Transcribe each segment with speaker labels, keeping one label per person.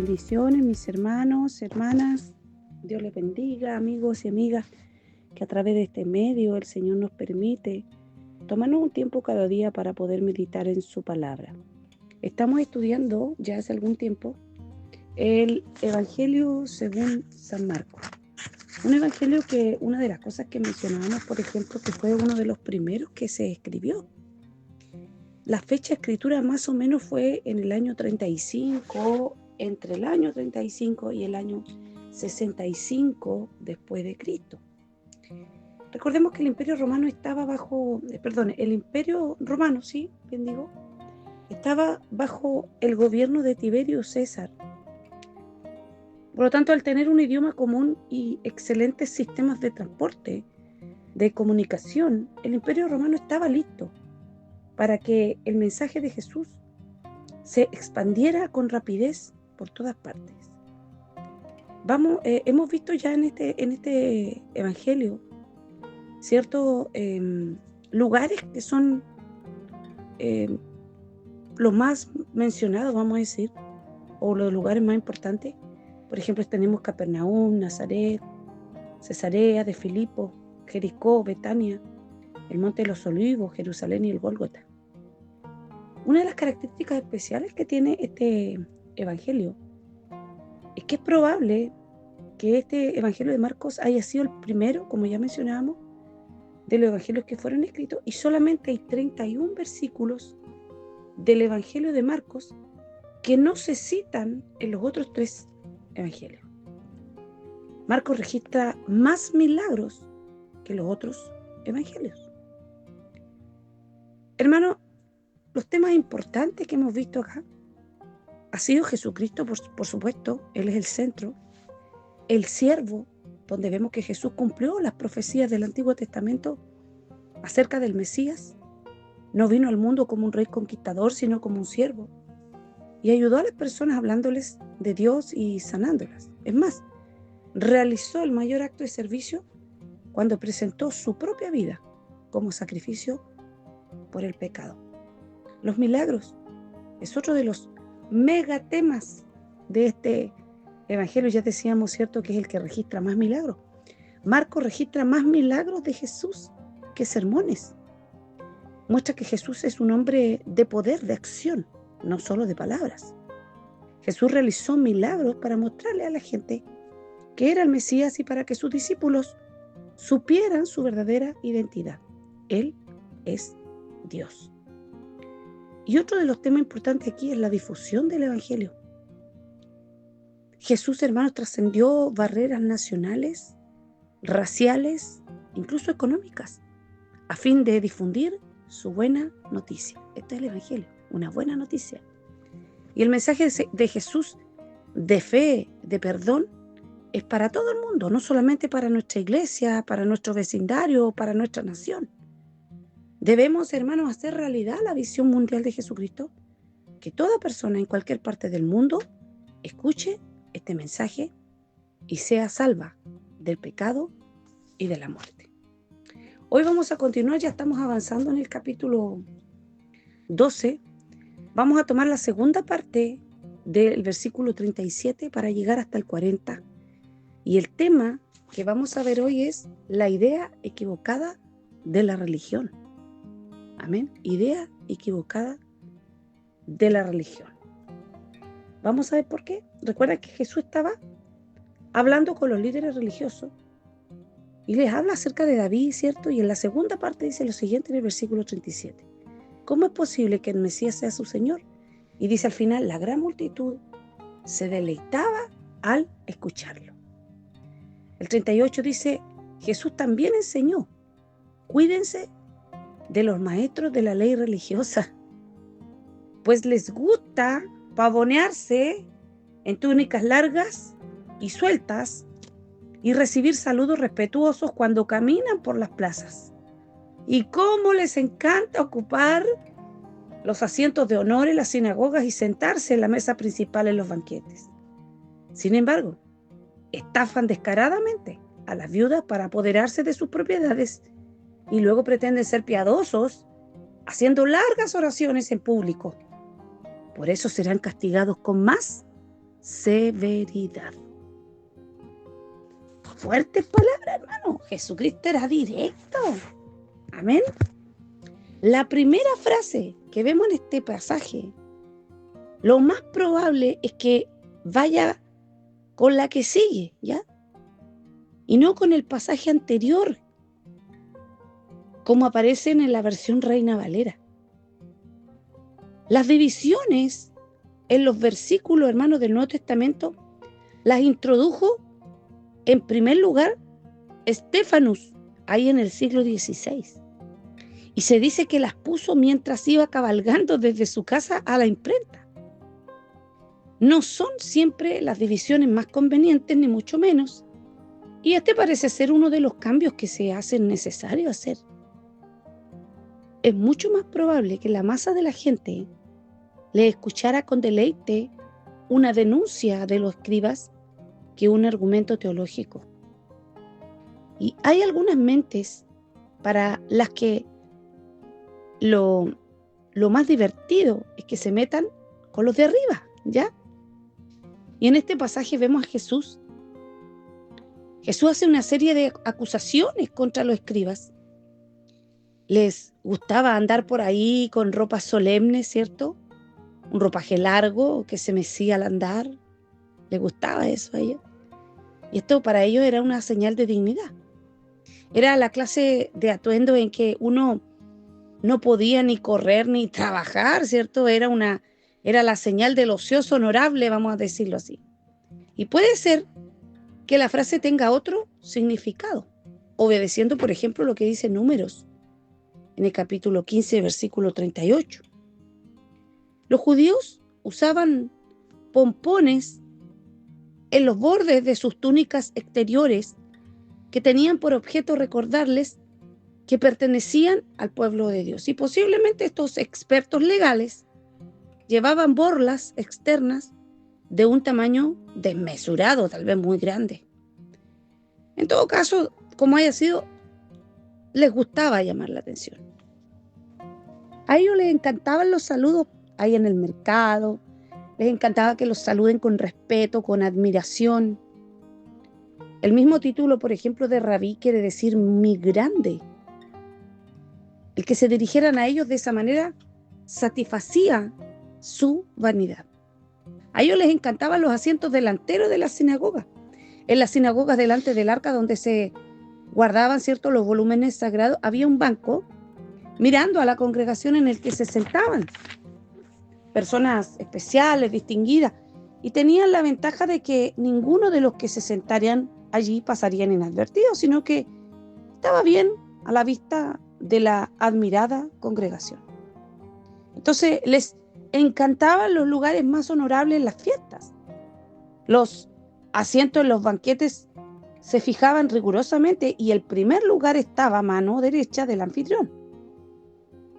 Speaker 1: Bendiciones, mis hermanos, hermanas. Dios les bendiga, amigos y amigas, que a través de este medio el Señor nos permite tomarnos un tiempo cada día para poder meditar en su palabra. Estamos estudiando ya hace algún tiempo el Evangelio según San Marcos. Un evangelio que una de las cosas que mencionábamos, por ejemplo, que fue uno de los primeros que se escribió. La fecha de escritura más o menos fue en el año 35, entre el año 35 y el año 65 después de Cristo. Recordemos que el Imperio Romano estaba bajo, el Imperio Romano, sí, bien digo, estaba bajo el gobierno de Tiberio César. Por lo tanto, al tener un idioma común y excelentes sistemas de transporte, de comunicación, el Imperio Romano estaba listo para que el mensaje de Jesús se expandiera con rapidez por todas partes. Hemos visto ya en este evangelio ciertos lugares que son los más mencionados, vamos a decir, o los lugares más importantes. Por ejemplo, tenemos Capernaum, Nazaret, Cesarea de Filipo, Jericó, Betania, el Monte de los Olivos, Jerusalén y el Gólgota. Una de las características especiales que tiene este evangelio es que es probable que este evangelio de Marcos haya sido el primero, como ya mencionábamos, de los evangelios que fueron escritos, y solamente hay 31 versículos del evangelio de Marcos que no se citan en los otros 3 evangelios. Marcos registra más milagros que los otros evangelios. Hermano, los temas importantes que hemos visto acá ha sido Jesucristo, por supuesto, Él es el centro, el siervo, donde vemos que Jesús cumplió las profecías del Antiguo Testamento acerca del Mesías. No vino al mundo como un rey conquistador, sino como un siervo, y ayudó a las personas hablándoles de Dios y sanándolas. Es más, realizó el mayor acto de servicio cuando presentó su propia vida como sacrificio por el pecado. Los milagros es otro de los megatemas de este evangelio. Ya decíamos, ¿cierto?, que es el que registra más milagros. Marcos registra más milagros de Jesús que sermones. Muestra que Jesús es un hombre de poder, de acción, no solo de palabras. Jesús realizó milagros para mostrarle a la gente que era el Mesías y para que sus discípulos supieran su verdadera identidad. Él es Dios. Y otro de los temas importantes aquí es la difusión del evangelio. Jesús, hermanos, trascendió barreras nacionales, raciales, incluso económicas, a fin de difundir su buena noticia. Este es el evangelio, una buena noticia. Y el mensaje de Jesús de fe, de perdón, es para todo el mundo, no solamente para nuestra iglesia, para nuestro vecindario, para nuestra nación. Debemos, hermanos, hacer realidad la visión mundial de Jesucristo, que toda persona en cualquier parte del mundo escuche este mensaje y sea salva del pecado y de la muerte. Hoy vamos a continuar, ya estamos avanzando en el capítulo 12. Vamos a tomar la segunda parte del versículo 37 para llegar hasta el 40. Y el tema que vamos a ver hoy es la idea equivocada de la religión. Amén. Idea equivocada de la religión. Vamos a ver por qué. Recuerda que Jesús estaba hablando con los líderes religiosos y les habla acerca de David, ¿cierto? Y en la segunda parte dice lo siguiente en el versículo 37. ¿Cómo es posible que el Mesías sea su Señor? Y dice al final, la gran multitud se deleitaba al escucharlo. El 38 dice, Jesús también enseñó, cuídense de los maestros de la ley religiosa, pues les gusta pavonearse en túnicas largas y sueltas y recibir saludos respetuosos cuando caminan por las plazas. Y cómo les encanta ocupar los asientos de honor en las sinagogas y sentarse en la mesa principal en los banquetes. Sin embargo, estafan descaradamente a las viudas para apoderarse de sus propiedades y luego pretenden ser piadosos haciendo largas oraciones en público. Por eso serán castigados con más severidad. Fuertes palabras, hermano. Jesucristo era directo. Amén. La primera frase que vemos en este pasaje, lo más probable es que vaya con la que sigue, ¿ya? Y no con el pasaje anterior, como aparecen en la versión Reina Valera. Las divisiones en los versículos, hermanos, del Nuevo Testamento, las introdujo en primer lugar Estefanus, ahí en el siglo XVI. Y se dice que las puso mientras iba cabalgando desde su casa a la imprenta. No son siempre las divisiones más convenientes, ni mucho menos. Y este parece ser uno de los cambios que se hacen necesarios hacer. Es mucho más probable que la masa de la gente le escuchara con deleite una denuncia de los escribas que un argumento teológico. Y hay algunas mentes para las que lo más divertido es que se metan con los de arriba, ¿ya? Y en este pasaje vemos a Jesús. Jesús hace una serie de acusaciones contra los escribas. Les gustaba andar por ahí con ropa solemne, ¿cierto? Un ropaje largo que se mecía al andar. Les gustaba eso a ellos. Y esto para ellos era una señal de dignidad. Era la clase de atuendo en que uno no podía ni correr ni trabajar, ¿cierto? Era la señal del ocioso honorable, vamos a decirlo así. Y puede ser que la frase tenga otro significado, obedeciendo, por ejemplo, lo que dice Números, en el capítulo 15, versículo 38. Los judíos usaban pompones en los bordes de sus túnicas exteriores que tenían por objeto recordarles que pertenecían al pueblo de Dios. Y posiblemente estos expertos legales llevaban borlas externas de un tamaño desmesurado, tal vez muy grande. En todo caso, como haya sido, les gustaba llamar la atención. A ellos les encantaban los saludos ahí en el mercado, les encantaba que los saluden con respeto, con admiración. El mismo título, por ejemplo, de rabí quiere decir mi grande. El que se dirigieran a ellos de esa manera satisfacía su vanidad. A ellos les encantaban los asientos delanteros de la sinagoga. En las sinagogas delante del arca donde se guardaban, ¿cierto?, los volúmenes sagrados, había un banco mirando a la congregación en el que se sentaban personas especiales, distinguidas, y tenían la ventaja de que ninguno de los que se sentarían allí pasarían inadvertidos, sino que estaba bien a la vista de la admirada congregación. Entonces les encantaban los lugares más honorables en las fiestas. Los asientos en los banquetes se fijaban rigurosamente y el primer lugar estaba a mano derecha del anfitrión.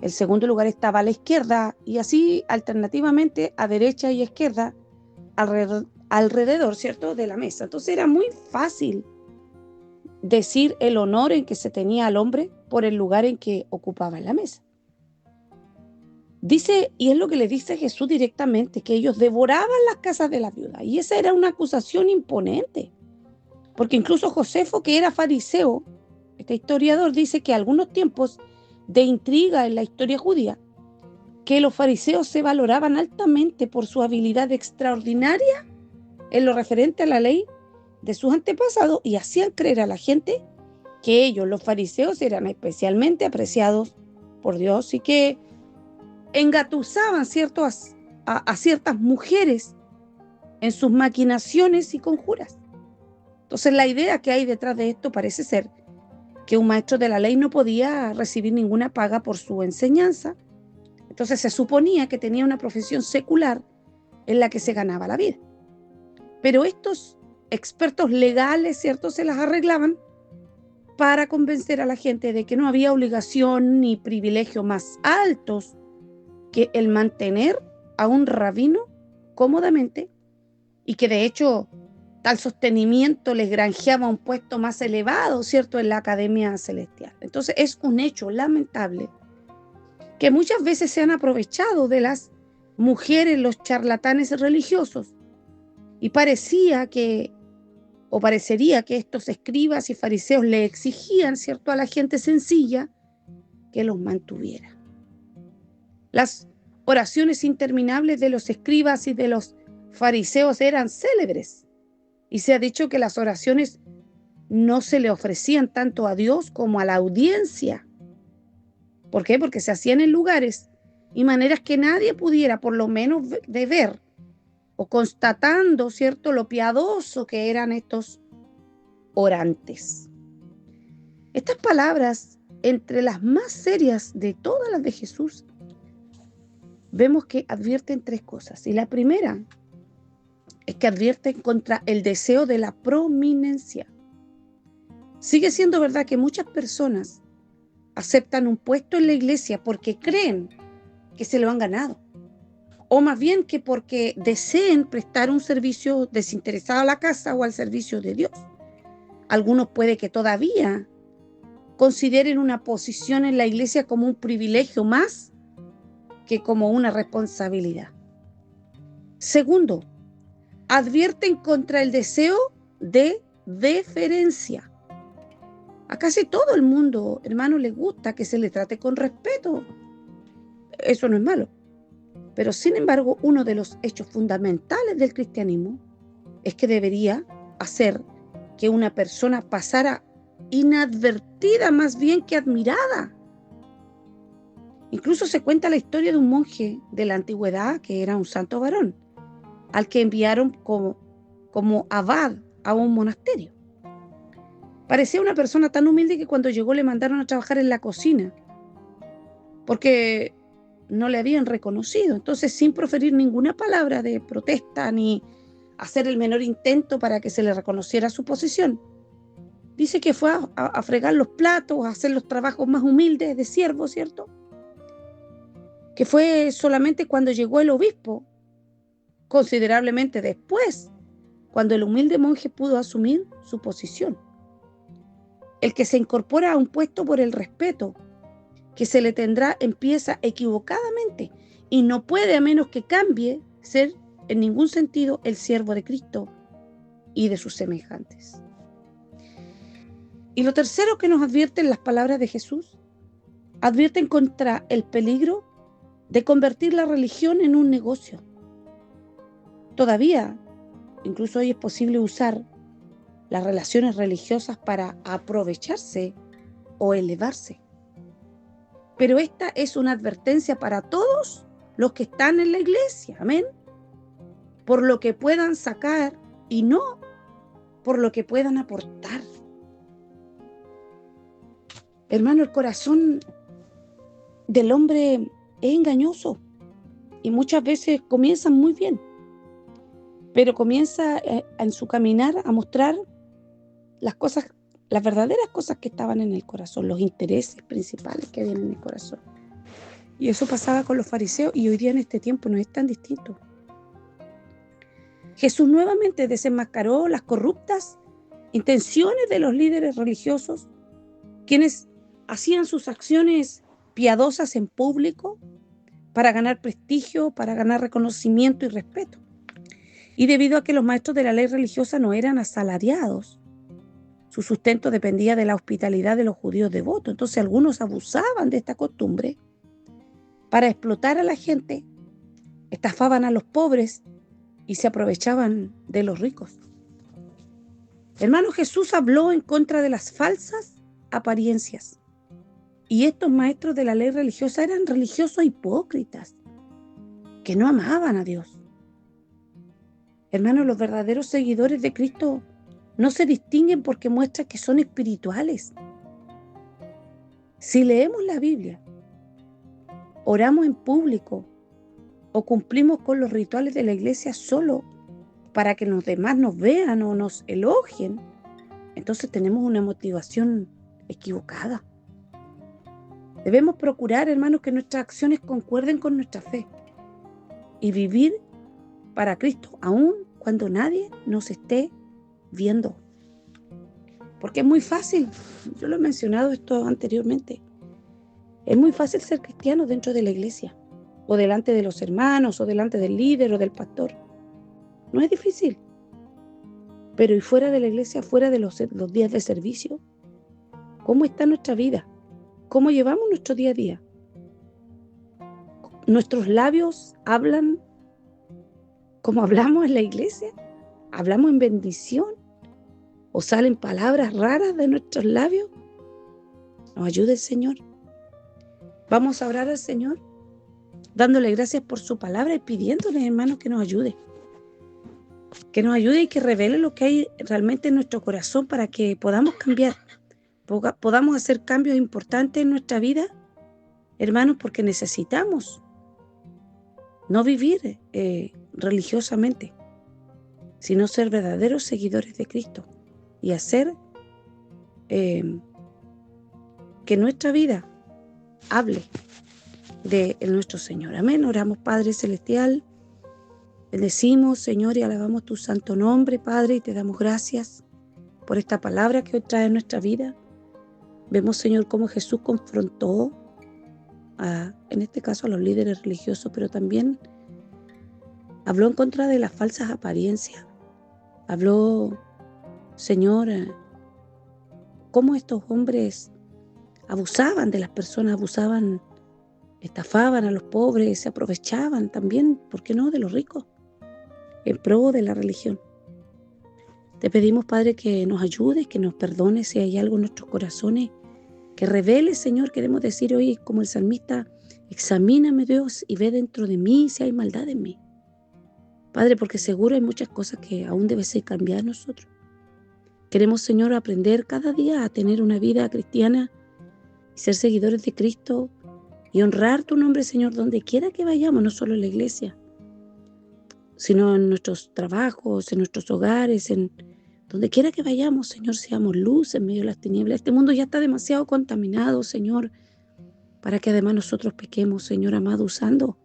Speaker 1: El segundo lugar estaba a la izquierda y así alternativamente a derecha y izquierda alrededor, ¿cierto?, de la mesa. Entonces era muy fácil decir el honor en que se tenía al hombre por el lugar en que ocupaba en la mesa. Dice, y es lo que le dice Jesús directamente, que ellos devoraban las casas de la viuda. Y esa era una acusación imponente. Porque incluso Josefo, que era fariseo, este historiador dice que algunos tiempos de intriga en la historia judía, que los fariseos se valoraban altamente por su habilidad extraordinaria en lo referente a la ley de sus antepasados y hacían creer a la gente que ellos, los fariseos, eran especialmente apreciados por Dios y que engatusaban, ¿cierto?, a ciertas mujeres en sus maquinaciones y conjuras. Entonces la idea que hay detrás de esto parece ser que un maestro de la ley no podía recibir ninguna paga por su enseñanza. Entonces se suponía que tenía una profesión secular en la que se ganaba la vida. Pero estos expertos legales, ¿cierto?, se las arreglaban para convencer a la gente de que no había obligación ni privilegio más altos que el mantener a un rabino cómodamente y que de hecho tal sostenimiento les granjeaba un puesto más elevado, ¿cierto?, en la academia celestial. Entonces es un hecho lamentable que muchas veces se han aprovechado de las mujeres, los charlatanes religiosos, Y parecería que estos escribas y fariseos le exigían, ¿cierto?, a la gente sencilla que los mantuviera. Las oraciones interminables de los escribas y de los fariseos eran célebres. Y se ha dicho que las oraciones no se le ofrecían tanto a Dios como a la audiencia. ¿Por qué? Porque se hacían en lugares y maneras que nadie pudiera, por lo menos, de ver o constatando, ¿cierto?, lo piadoso que eran estos orantes. Estas palabras, entre las más serias de todas las de Jesús, vemos que advierten tres cosas. Y la primera es que advierten contra el deseo de la prominencia. Sigue siendo verdad que muchas personas aceptan un puesto en la iglesia porque creen que se lo han ganado, o más bien que porque deseen prestar un servicio desinteresado a la casa o al servicio de Dios. Algunos puede que todavía consideren una posición en la iglesia como un privilegio más que como una responsabilidad. Segundo, advierten contra el deseo de deferencia. A casi todo el mundo, hermano, le gusta que se le trate con respeto. Eso no es malo. Pero sin embargo, uno de los hechos fundamentales del cristianismo es que debería hacer que una persona pasara inadvertida más bien que admirada. Incluso se cuenta la historia de un monje de la antigüedad que era un santo varón, al que enviaron como abad a un monasterio. Parecía una persona tan humilde que cuando llegó le mandaron a trabajar en la cocina, porque no le habían reconocido. Entonces, sin proferir ninguna palabra de protesta ni hacer el menor intento para que se le reconociera su posición, dice que fue a fregar los platos, a hacer los trabajos más humildes de siervo, ¿cierto? Que fue solamente cuando llegó el obispo, considerablemente después, cuando el humilde monje pudo asumir su posición. El que se incorpora a un puesto por el respeto que se le tendrá empieza equivocadamente y no puede, a menos que cambie, ser en ningún sentido el siervo de Cristo y de sus semejantes. Y lo tercero que nos advierten las palabras de Jesús, advierten contra el peligro de convertir la religión en un negocio. Todavía, incluso hoy es posible usar las relaciones religiosas para aprovecharse o elevarse. Pero esta es una advertencia para todos los que están en la iglesia, amén, por lo que puedan sacar y no por lo que puedan aportar. Hermano, el corazón del hombre es engañoso y muchas veces comienza muy bien, pero comienza en su caminar a mostrar las verdaderas cosas que estaban en el corazón, los intereses principales que habían en el corazón. Y eso pasaba con los fariseos y hoy día en este tiempo no es tan distinto. Jesús nuevamente desenmascaró las corruptas intenciones de los líderes religiosos, quienes hacían sus acciones piadosas en público para ganar prestigio, para ganar reconocimiento y respeto. Y debido a que los maestros de la ley religiosa no eran asalariados, su sustento dependía de la hospitalidad de los judíos devotos. Entonces algunos abusaban de esta costumbre para explotar a la gente, estafaban a los pobres y se aprovechaban de los ricos. Hermano, Jesús habló en contra de las falsas apariencias. Y estos maestros de la ley religiosa eran religiosos hipócritas, que no amaban a Dios. Hermano, los verdaderos seguidores de Cristo no se distinguen porque muestran que son espirituales. Si leemos la Biblia, oramos en público o cumplimos con los rituales de la iglesia solo para que los demás nos vean o nos elogien, entonces tenemos una motivación equivocada. Debemos procurar, hermanos, que nuestras acciones concuerden con nuestra fe y vivir para Cristo, aun cuando nadie nos esté viendo. Porque es muy fácil, yo lo he mencionado esto anteriormente, es muy fácil ser cristiano dentro de la iglesia, o delante de los hermanos, o delante del líder, o del pastor. No es difícil, Pero y fuera de la iglesia, fuera de los días de servicio, ¿cómo está nuestra vida? ¿Cómo llevamos nuestro día a día? ¿Nuestros labios hablan como hablamos en la iglesia? ¿Hablamos en bendición? ¿O salen palabras raras de nuestros labios? Nos ayude el Señor. Vamos a orar al Señor, dándole gracias por su palabra y pidiéndole, hermanos, que nos ayude. Que nos ayude y que revele lo que hay realmente en nuestro corazón para que podamos cambiar, podamos hacer cambios importantes en nuestra vida, hermanos, porque necesitamos no vivir religiosamente, sino ser verdaderos seguidores de Cristo y hacer que nuestra vida hable de nuestro Señor. Amén. Oramos, Padre Celestial. Bendecimos, Señor, y alabamos tu santo nombre, Padre, y te damos gracias por esta palabra que hoy trae en nuestra vida. Vemos, Señor, cómo Jesús confrontó en este caso a los líderes religiosos, pero también habló en contra de las falsas apariencias. Habló, Señor, cómo estos hombres abusaban de las personas, estafaban a los pobres, se aprovechaban también, ¿por qué no?, de los ricos, en pro de la religión. Te pedimos, Padre, que nos ayudes, que nos perdones si hay algo en nuestros corazones, que reveles, Señor. Queremos decir hoy, como el salmista, examíname, Dios, y ve dentro de mí si hay maldad en mí. Padre, porque seguro hay muchas cosas que aún debe ser cambiar nosotros. Queremos, Señor, aprender cada día a tener una vida cristiana y ser seguidores de Cristo y honrar tu nombre, Señor, donde quiera que vayamos, no solo en la iglesia, sino en nuestros trabajos, en nuestros hogares, en donde quiera que vayamos, Señor, seamos luz en medio de las tinieblas. Este mundo ya está demasiado contaminado, Señor, para que además nosotros pequemos, Señor amado, usando,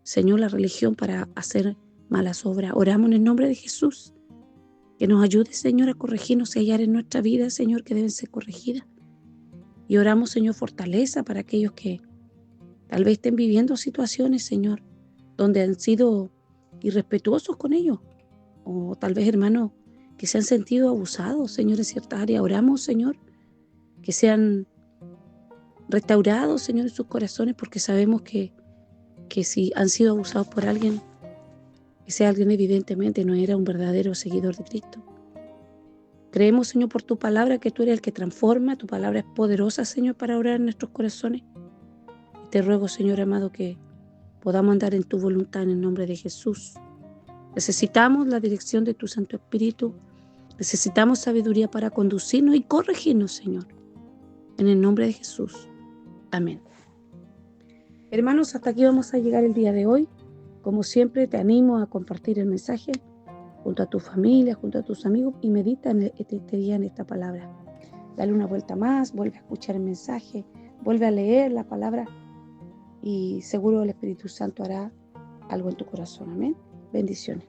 Speaker 1: Señor, la religión para hacer malas obras. Oramos en el nombre de Jesús, que nos ayude, Señor, a corregirnos y hallar en nuestra vida, Señor, que deben ser corregidas. Y oramos, Señor, fortaleza para aquellos que tal vez estén viviendo situaciones, Señor, donde han sido irrespetuosos con ellos, o tal vez, hermanos, que se han sentido abusados, Señor, en ciertas áreas. Oramos, Señor, que sean restaurados, Señor, en sus corazones, porque sabemos que si han sido abusados por alguien, ese alguien evidentemente no era un verdadero seguidor de Cristo. Creemos, Señor, por tu palabra, que tú eres el que transforma. Tu palabra es poderosa, Señor, para orar en nuestros corazones. Y te ruego, Señor amado, que podamos andar en tu voluntad en el nombre de Jesús. Necesitamos la dirección de tu Santo Espíritu. Necesitamos sabiduría para conducirnos y corregirnos, Señor. En el nombre de Jesús. Amén. Hermanos, hasta aquí vamos a llegar el día de hoy. Como siempre, te animo a compartir el mensaje junto a tu familia, junto a tus amigos, y medita este día en esta palabra. Dale una vuelta más, vuelve a escuchar el mensaje, vuelve a leer la palabra y seguro el Espíritu Santo hará algo en tu corazón. Amén. Bendiciones.